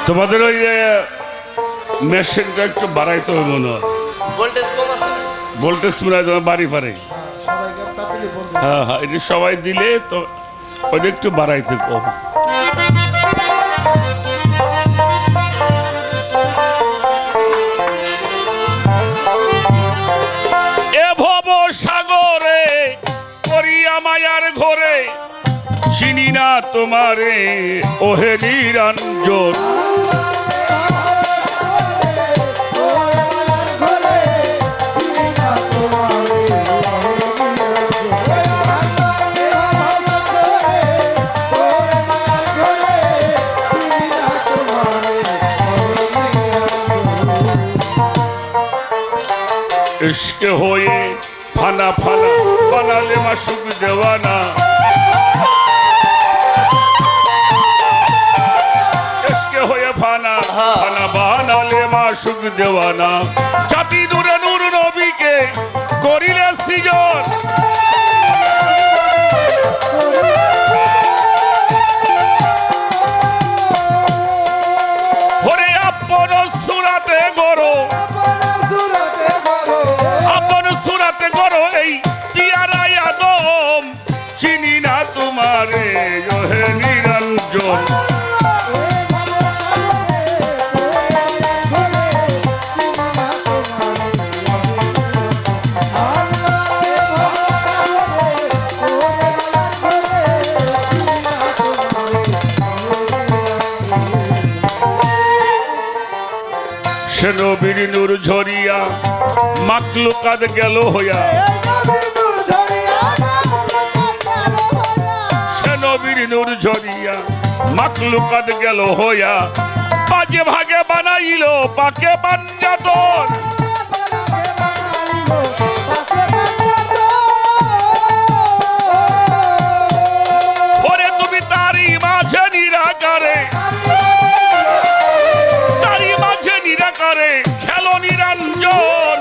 তোমাদের ওই মেশিনটা একটু বাড়াইতে হবে মনে হয়, ভোল্টেজ মনে হয় তোমার বাড়ি পারে। হ্যাঁ হ্যাঁ, এটা সবাই দিলে তো ওইটা একটু বাড়াইতে কম। এ ভব সাগরে করিয়া মায়ার ঘরে, চিনি না তোমারে ওহে নিরঞ্জন। इश्क होए फाना फाना बना ले माशूक देवाना, इश्क होए फाना फाना बना ले माशूक देवाना। जाति नूरे नूर नबी के करिले सृजन, ओरे अपन सूरते गरो, अपन सूरते गरो এই পিয়ারা আদম, চিনি না তোমারে ওহে নিরঞ্জন। সে নবীর নূর ঝরিয়া মাকলুকাত গেল হইয়া, সে নবীর নূর ঝরিয়া মাকলুকাত গেল হইয়া। বাজে ভাগে বানাইল পাকে বাঞ্জাতন, ওরে তুমি তারই মাঝে নিরাকারে, তারই মাঝে নিরাকারে খেলো নিরঞ্জন,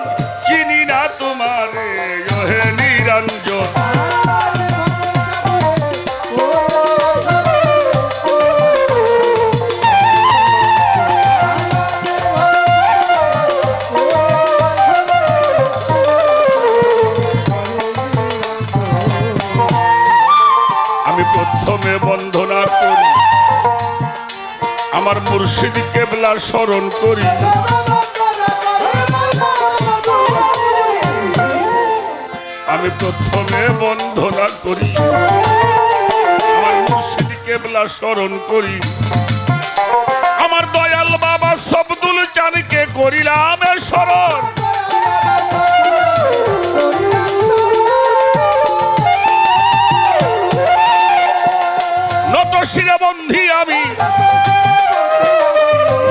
চিনি না তোমারে ওহে নিরঞ্জন। আমি প্রথমে বন্দনা করি আমার মুর্শিদ কেবলা স্মরণ করি, আমি প্রথমে বন্দনা করি আমার মুর্শিদ কেবলা স্মরণ করি। আমার দয়াল বাবা সবদুল চাঁদকে করিলাম স্মরণ, নত শিরে বন্ধি আমি,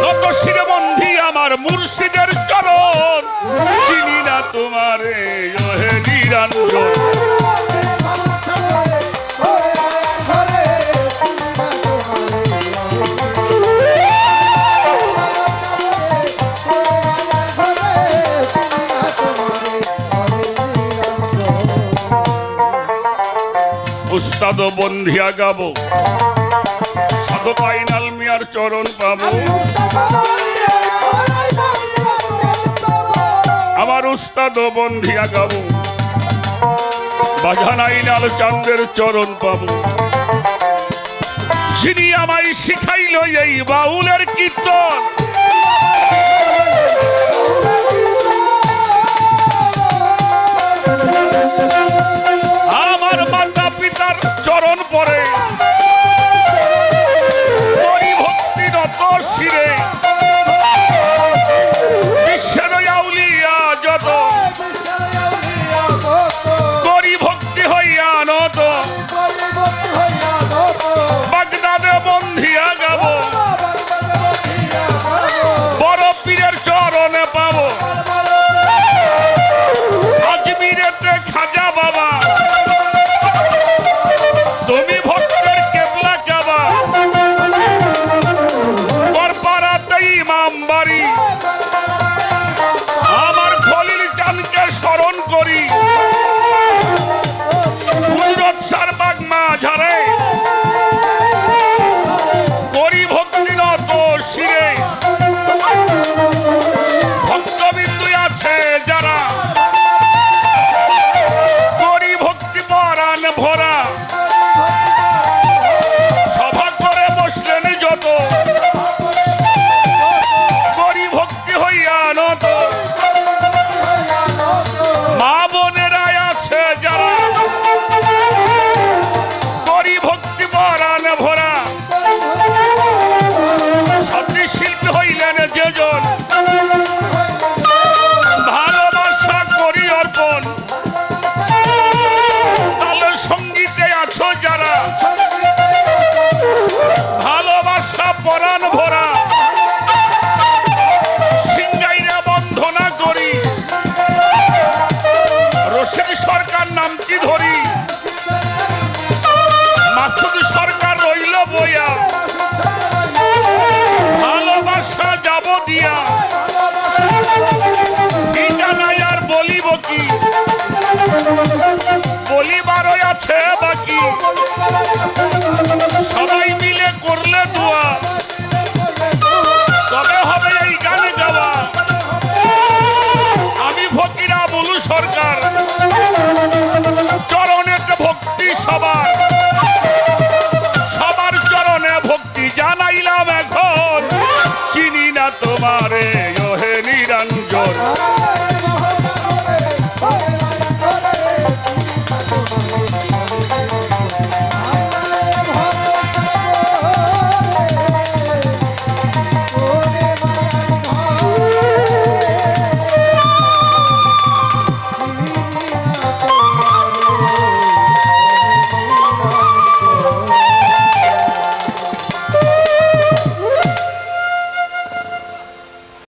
নত শিরে বন্ধি আমার মুর্শিদের চরণ, চিনি না তোমারে ওহে নিরঞ্জন। উস্তাদ বন্ধিয়া গাবো সাধক আইনাল মিয়ার চরণ পাবো, আমার উস্তাদ বন্ধিয়া গাবো বাজান আইনাল চাঁদের চরণ পাবো। যিনি আমায় শিখাইল এই বাউলের কীর্তন, আমার মাতা পিতার চরণ পরে ভক্তি নত শিরে, বিশ্বের আউলিয়া যত সরকার